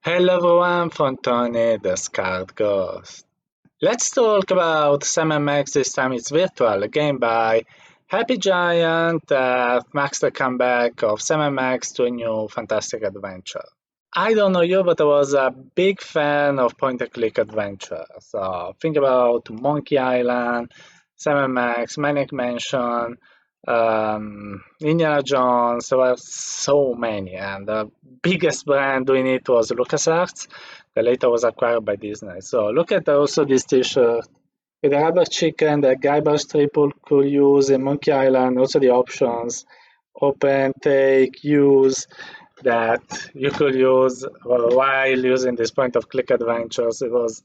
Hello everyone from Tony the Scarred Ghost. Let's talk about Sam and Max. This time it's virtual, a game by Happy Giant that marks the comeback of Sam and Max to a new fantastic adventure. I don't know you, but I was a big fan of point and click adventure. So think about Monkey Island, Sam and Max, Manic Mansion, Indiana Jones. There were so many, and the biggest brand doing it was LucasArts, that later was acquired by Disney. So look at also this T-shirt with the rubber chicken that Guybrush Triple could use in Monkey Island. Also the options: open, take, use that you could use while using this point of click adventures. It was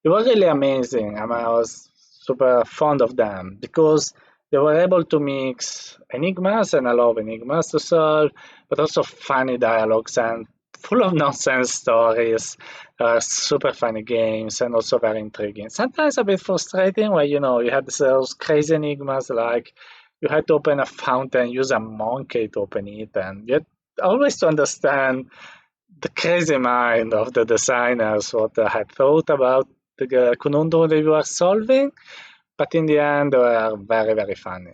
really amazing. I mean, I was super fond of them because they were able to mix enigmas, and I love enigmas to solve, but also funny dialogues and full of nonsense stories, super funny games, and also very intriguing. Sometimes a bit frustrating where you had those crazy enigmas like you had to open a fountain, use a monkey to open it, and you had always to understand the crazy mind of the designers, what they had thought about the conundrum they were solving, but in the end, they were very, very funny.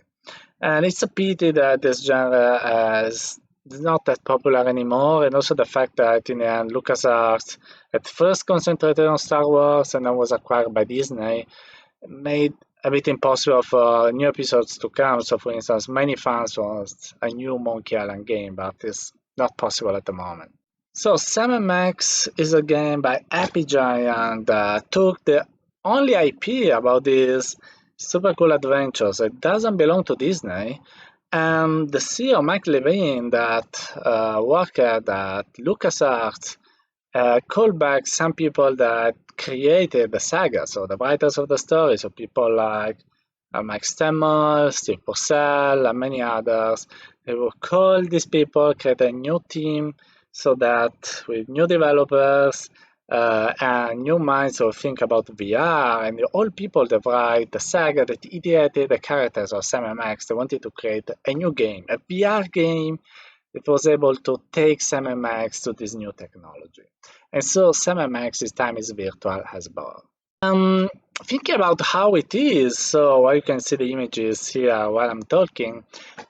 And it's a pity that this genre is not that popular anymore, and also the fact that in the end, LucasArts at first concentrated on Star Wars and then was acquired by Disney, made a bit impossible for new episodes to come. So, for instance, many fans want a new Monkey Island game, but it's not possible at the moment. So Sam & Max is a game by Happy Giant that took the only IP about these super cool adventures. It doesn't belong to Disney. And the CEO, Mike Levine, that worked at LucasArts, called back some people that created the saga, so the writers of the story, so people like Mike Stemmel, Steve Purcell, and many others. They will call these people, create a new team, so that with new developers and new minds who think about VR, and the old people that write the saga, that ideated the characters of Sam and Max, they wanted to create a new game, a VR game that was able to take Sam and Max to this new technology. And so Sam and Max's time is virtual has born. Um, Thinking about how it is, so while you can see the images here while I'm talking,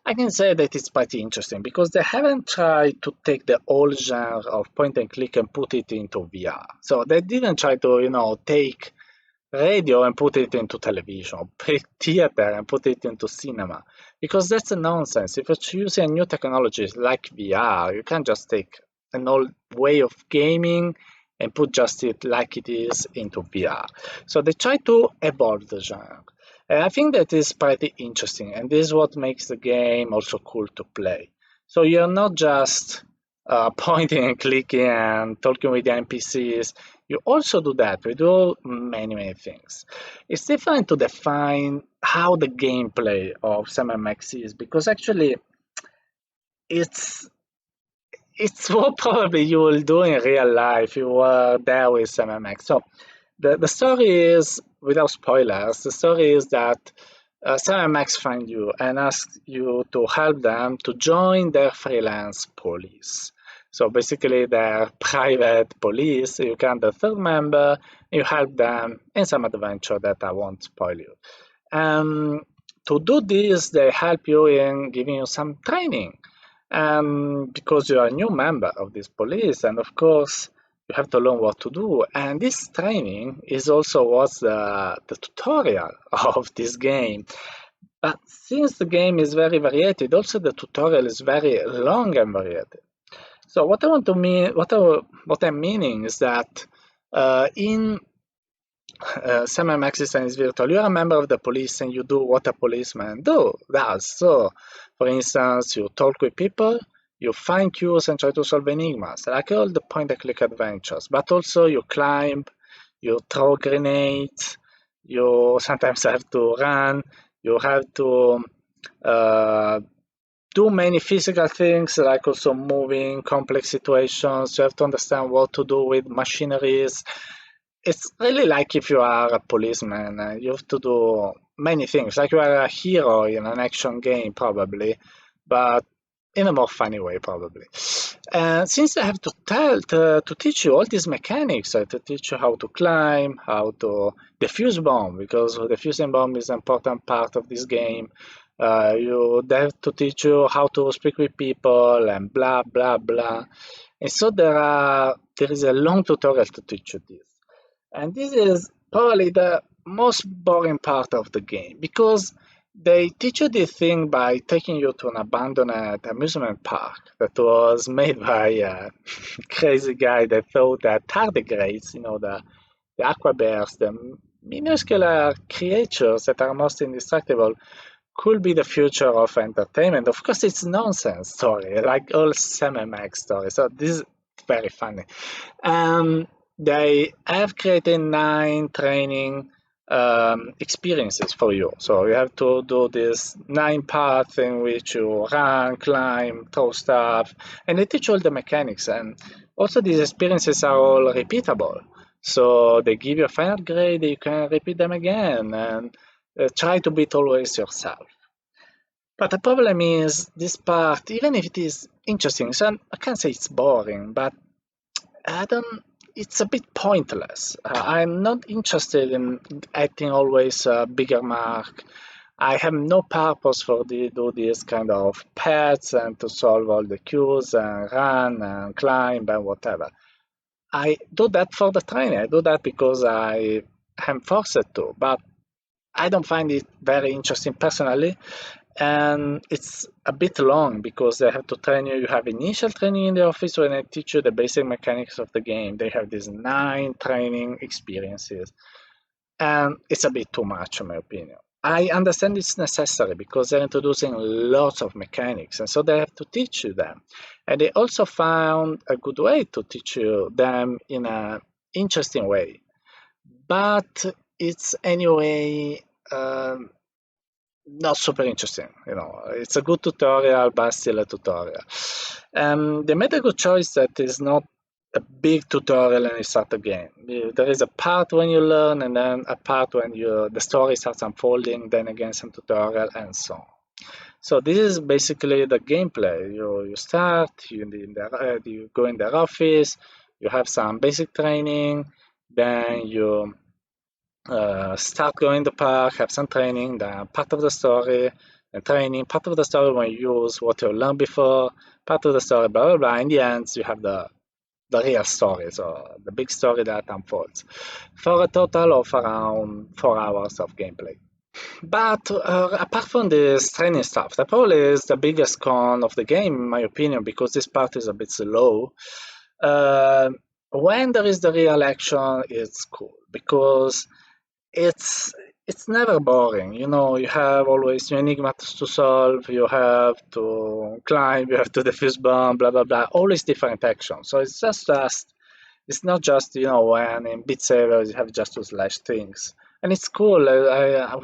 I can say that it's pretty interesting because they haven't tried to take the old genre of point and click and put it into VR. So they didn't try to, take radio and put it into television, or take theater and put it into cinema, because that's a nonsense. If you're using new technologies like VR, you can't just take an old way of gaming and put just it like it is into VR. So they try to evolve the genre. And I think that is pretty interesting, and this is what makes the game also cool to play. So you're not just pointing and clicking and talking with the NPCs. You also do that. We do many, many things. It's different to define how the gameplay of Sam and Max is, because actually it's it's what probably you will do in real life if you were there with Sam and Max. So the story is, without spoilers, the story is that Sam and Max find you and ask you to help them to join their freelance police. So basically, their private police. You can the third member. You help them in some adventure that I won't spoil you. Um, to do this, they help you in giving you some training, because you are a new member of this police, and of course you have to learn what to do. And this training is also what's the tutorial of this game. But since the game is very varied, also the tutorial is very long and varied. So what I want to mean, what I'm meaning is that in Sam and Max is virtual. You're a member of the police and you do what a policeman does. So, for instance, you talk with people, you find clues and try to solve enigmas, like all the point-and-click adventures. But also you climb, you throw grenades, you sometimes have to run, you have to do many physical things, like also moving complex situations. You have to understand what to do with machineries. It's really like if you are a policeman, you have to do many things, like you are a hero in an action game, probably. But in a more funny way, probably. And since I have to teach you all these mechanics, to teach you how to climb, how to defuse bomb, because defusing bomb is an important part of this game. They have to teach you how to speak with people and blah blah blah. And so there is a long tutorial to teach you this. And this is probably the most boring part of the game because they teach you this thing by taking you to an abandoned amusement park that was made by a crazy guy that thought that tardigrades, the aqua bears, the minuscule creatures that are most indestructible, could be the future of entertainment. Of course, it's nonsense story, like all Sam Max stories. So this is very funny. They have created 9 training experiences for you. So you have to do this 9 paths in which you run, climb, throw stuff, and they teach all the mechanics. And also these experiences are all repeatable. So they give you a final grade, you can repeat them again and try to beat always yourself. But the problem is this part, even if it is interesting, so I can't say it's boring, but I don't. It's a bit pointless. I'm not interested in acting always a bigger mark. I have no purpose for do this kind of paths and to solve all the queues and run and climb and whatever. I do that for the training. I do that because I am forced to, but I don't find it very interesting personally. And it's a bit long because they have to train you. You have initial training in the office when they teach you the basic mechanics of the game. They have these 9 training experiences, and it's a bit too much, in my opinion. I understand it's necessary because they're introducing lots of mechanics, and so they have to teach you them. And they also found a good way to teach you them in an interesting way. But it's anyway. Not super interesting. It's a good tutorial, but still a tutorial. They made a good choice that is not a big tutorial and you start the game. There is a part when you learn, and then a part when the story starts unfolding, then again some tutorial, and so on. So this is basically the gameplay. You start, you go in their office, you have some basic training, then you start going to the park, have some training, then part of the story, and training, part of the story when you use what you learned before, part of the story, blah, blah, blah. In the end, you have the real story, so the big story that unfolds, for a total of around 4 hours of gameplay. But apart from this training stuff, that probably is the biggest con of the game, in my opinion, because this part is a bit slow. When there is the real action, it's cool, because it's never boring. You have always new enigmas to solve, you have to climb, you have to defuse bomb, blah blah blah, always different actions. So it's not just when in Beat Saber you have just to slash things, and it's cool.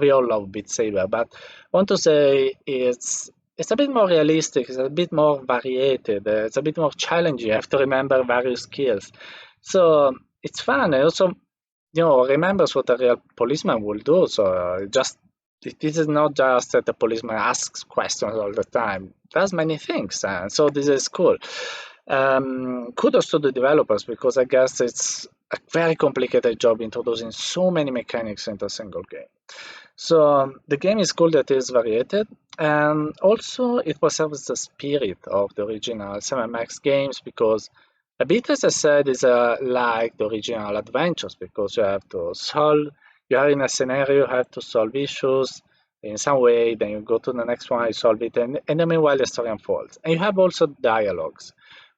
We all love Beat Saber, but I want to say it's a bit more realistic, it's a bit more variated, it's a bit more challenging. You have to remember various skills, so it's fun. And also remembers what a real policeman will do. So this is not just that the policeman asks questions all the time. Does many things, and so this is cool. Kudos to the developers, because I guess it's a very complicated job introducing so many mechanics into a single game. So the game is cool that it is variated, and also it preserves the spirit of the original Sam Max games, because a bit, as I said, is like the original adventures, because you have to solve, you are in a scenario, you have to solve issues in some way, then you go to the next one, you solve it, and then meanwhile the story unfolds. And you have also dialogues.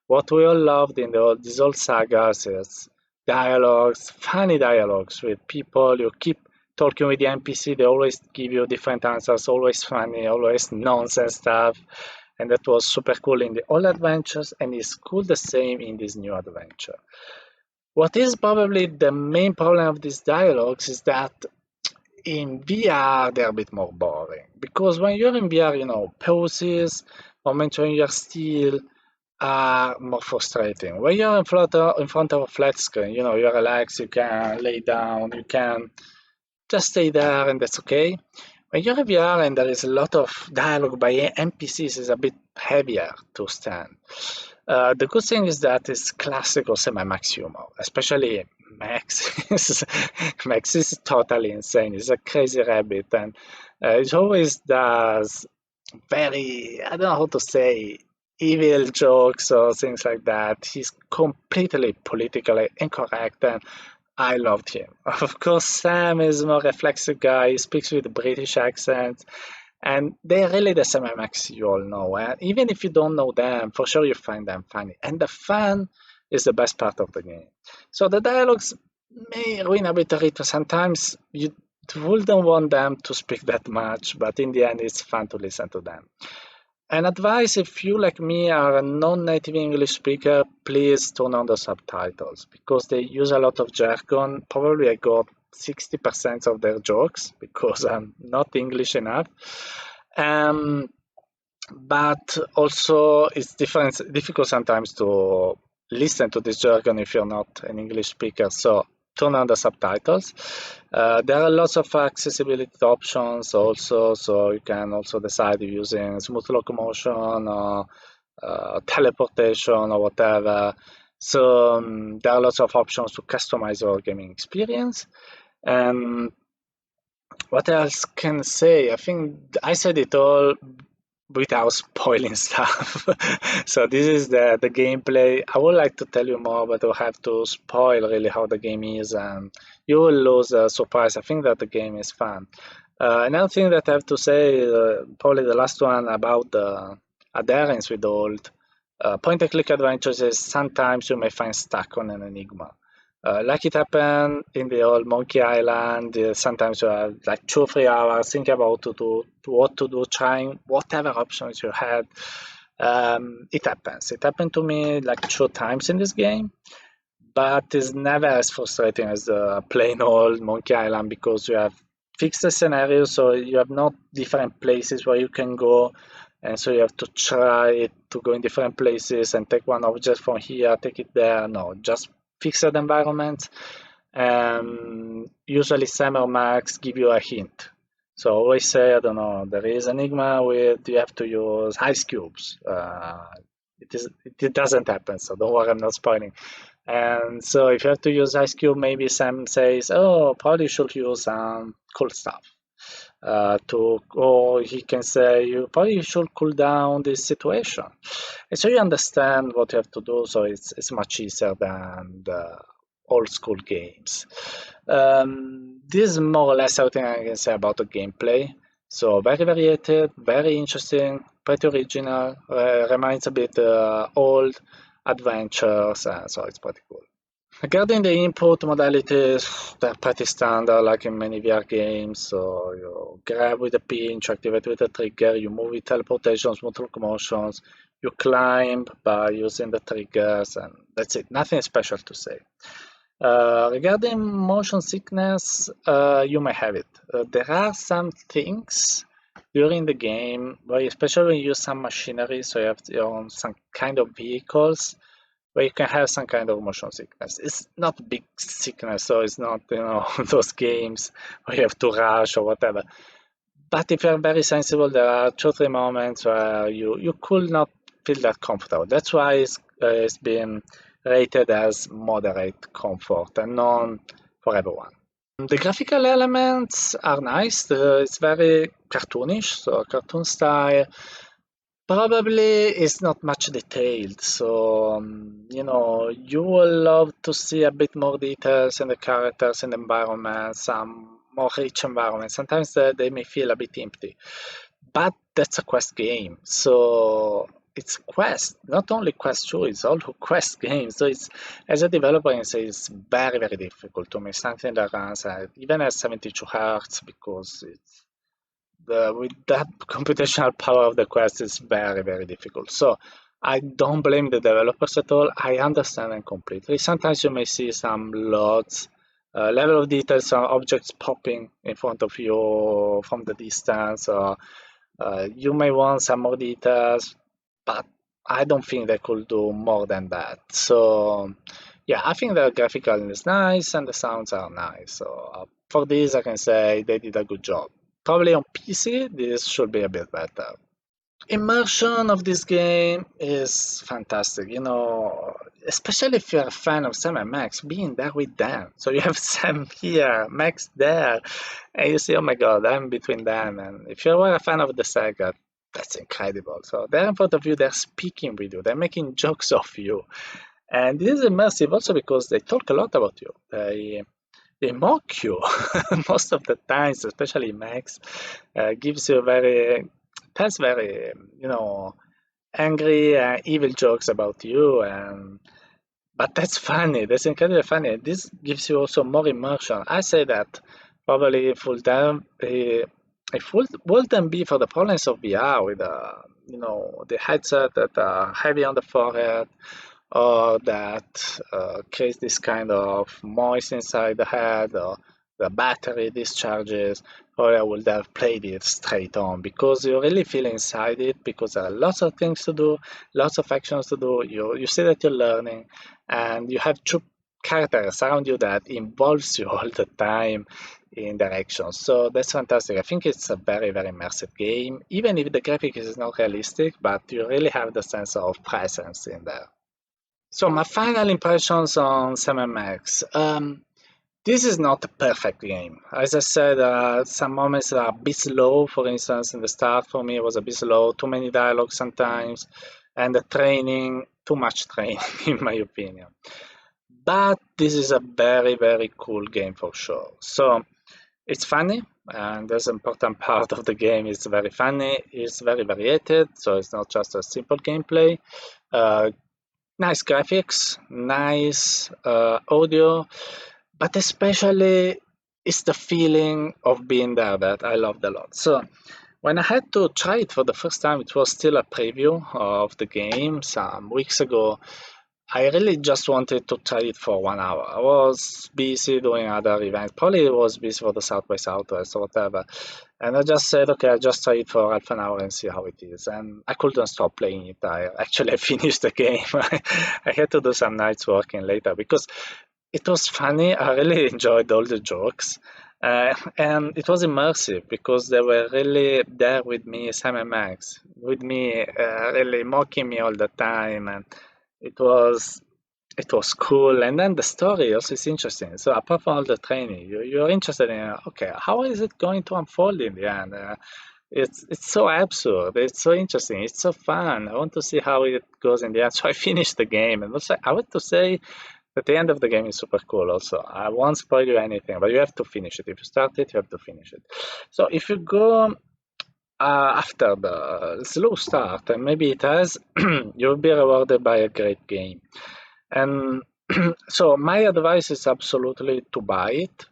What we all loved in these old sagas is dialogues, funny dialogues with people. You keep talking with the NPC, they always give you different answers, always funny, always nonsense stuff. And that was super cool in the old adventures, and is cool the same in this new adventure. What is probably the main problem of these dialogues is that in VR they're a bit more boring, because when you're in VR, pauses, moments when you're still are more frustrating. When you're in front of a flat screen, you're relaxed, you can lay down, you can just stay there, and that's okay. When you're a VR and there is a lot of dialogue by NPCs, is a bit heavier to stand. The good thing is that it's classic or semi-max humor, especially Max. Max is totally insane. He's a crazy rabbit, and it always does very, I don't know how to say, evil jokes or things like that. He's completely politically incorrect, and I loved him. Of course, Sam is a more reflexive guy. He speaks with a British accent, and they're really the same Max you all know. And even if you don't know them, for sure you find them funny. And the fun is the best part of the game. So the dialogues may ruin a bit of it. Sometimes you wouldn't want them to speak that much, but in the end, it's fun to listen to them. An advice, if you like me are a non-native English speaker, please turn on the subtitles because they use a lot of jargon. Probably I got 60% of their jokes because I'm not English enough. But also it's difficult sometimes to listen to this jargon if you're not an English speaker. So turn on the subtitles. There are lots of accessibility options also, so you can also decide using smooth locomotion or teleportation or whatever. So there are lots of options to customize your gaming experience. And what else can I say? I think I said it all without spoiling stuff. So this is the gameplay. I would like to tell you more, but I'll have to spoil really how the game is, and you will lose the surprise. I think that the game is fun. Another thing that I have to say, probably the last one about the adherence with old point-and-click adventures is sometimes you may find stuck on an enigma. Like it happened in the old Monkey Island, sometimes you have like 2 or 3 hours thinking about what to do, trying whatever options you had. It happens. It happened to me like 2 times in this game, but it's never as frustrating as the plain old Monkey Island because you have fixed the scenario, so you have not different places where you can go, and so you have to try to go in different places and take one object from here, take it there. No, just fixed environment. Usually Sam or Max give you a hint. So always say, I don't know, there is enigma with you have to use ice cubes. It doesn't happen, so don't worry, I'm not spoiling. And so if you have to use ice cube, maybe Sam says, oh, probably you should use some cool stuff. Or he can say, you probably should cool down this situation. And so you understand what you have to do, so it's much easier than the old school games. This is more or less everything I can say about the gameplay. So very varied, very interesting, pretty original, reminds a bit old adventures, and so it's pretty cool. Regarding the input modalities, they're pretty standard like in many VR games. So you grab with a pinch, activate with a trigger, you move with teleportation, smooth locomotions, you climb by using the triggers, and that's it. Nothing special to say. Regarding motion sickness, you may have it. There are some things during the game, where especially when you use some machinery, so you have your own some kind of vehicles, where you can have some kind of motion sickness. It's not big sickness, so it's not those games where you have to rush or whatever. But if you're very sensible, there are 2 or 3 moments where you could not feel that comfortable. That's why it's been rated as moderate comfort and not for everyone. The graphical elements are nice. It's very cartoonish, so cartoon style. Probably it's not much detailed, so you will love to see a bit more details in the characters and environment, some more rich environments. Sometimes they may feel a bit empty, but that's a Quest game, so it's Quest, not only Quest 2, it's all Quest games. So it's, as a developer, I can say it's very, very difficult to make something that runs even at 72 hertz because it's with that computational power of the Quest is very, very difficult. So I don't blame the developers at all. I understand them completely. Sometimes you may see some lots, level of detail, some objects popping in front of you from the distance, or you may want some more details, but I don't think they could do more than that. So yeah, I think the graphical is nice and the sounds are nice. So for this, I can say they did a good job. probably on PC, this should be a bit better. Immersion of this game is fantastic, especially if you're a fan of Sam and Max, being there with them. So you have Sam here, Max there, and you see, oh my god, I'm between them. And if you were a fan of the saga, that's incredible. So they're in front of you, they're speaking with you, they're making jokes of you. And this is immersive also because they talk a lot about you. They mock you most of the times, especially Max. Gives you tells very, angry, evil jokes about you, and but that's funny. That's incredibly funny. This gives you also more immersion. I say that probably it wouldn't be for the problems of VR with the headset that are heavy on the forehead or that creates this kind of noise inside the head, or the battery discharges, or I would have played it straight on because you really feel inside it because there are lots of things to do, lots of actions to do. You see that you're learning, and you have two characters around you that involves you all the time in their actions. So that's fantastic. I think it's a very, very immersive game, even if the graphic is not realistic, but you really have the sense of presence in there. So my final impressions on Sam Max. This is not a perfect game. As I said, some moments are a bit slow. For instance, in the start for me it was a bit slow, too many dialogue sometimes, and the training, too much training in my opinion. But this is a very, very cool game for sure. So it's funny, and there's an important part of the game. It's very funny. It's very varied, so it's not just a simple gameplay. Uh, Nice graphics, nice audio, but especially it's the feeling of being there that I loved a lot. So when I had to try it for the first time, it was still a preview of the game some weeks ago. I really just wanted to try it for 1 hour. I was busy doing other events. Probably I was busy for the South by Southwest or whatever. And I just said, okay, I'll just try it for half an hour and see how it is. And I couldn't stop playing it. I actually finished the game. I had to do some nights working later because it was funny. I really enjoyed all the jokes. And it was immersive because they were really there with me, Sam and Max, with me, really mocking me all the time. And it was it was cool, and then the story also is interesting. So apart from all the training, you're interested in okay, how is it going to unfold in the end? It's so absurd, it's so interesting, it's so fun. I want to see how it goes in the end. So I finished the game, and also I want to say that the end of the game is super cool. Also, I won't spoil you anything, but you have to finish it. If you start it, you have to finish it. So if you go after the slow start, and maybe it has, you'll be rewarded by a great game. And so my advice is absolutely to buy it.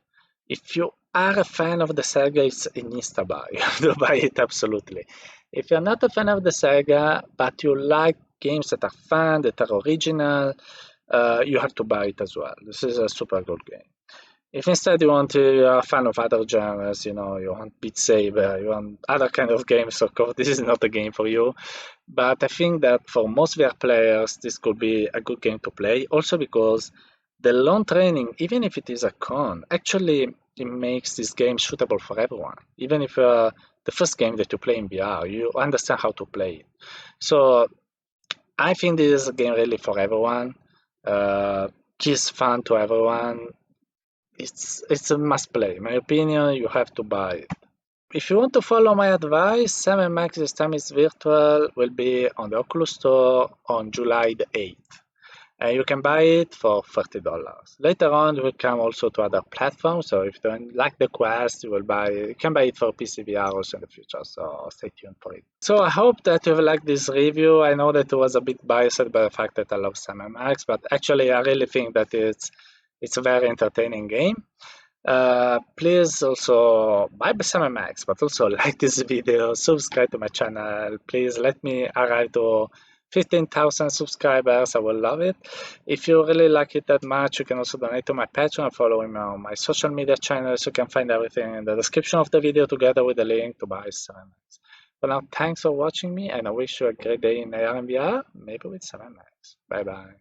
If you are a fan of the saga, it's an insta buy. You have to buy it absolutely. If you're not a fan of the saga, but you like games that are fun, that are original, you have to buy it as well. This is a super good game. If instead you're a fan of other genres, you want Beat Saber, you want other kind of games, of course, this is not a game for you. But I think that for most VR players, this could be a good game to play. Also because the long training, even if it is a con, actually it makes this game suitable for everyone. Even if the first game that you play in VR, you understand how to play it. So I think this is a game really for everyone. It's fun to everyone. It's a must play. In my opinion, you have to buy it. If you want to follow my advice, Sam & Max This Time Is Virtual will be on the Oculus Store on July the 8th. And you can buy it for $30. Later on, it will come also to other platforms. So if you don't like the Quest, you can buy it for PC VR also in the future. So stay tuned for it. So I hope that you've liked this review. I know that it was a bit biased by the fact that I love Sam & Max, but actually I really think that it's a very entertaining game. Please also buy Sam & Max, but also like this video, subscribe to my channel. Please let me arrive to 15,000 subscribers. I will love it. If you really like it that much, you can also donate to my Patreon and follow me on my social media channels. You can find everything in the description of the video together with the link to buy Sam & Max. For now, thanks for watching me, and I wish you a great day in AR and VR, maybe with Sam & Max. Bye bye.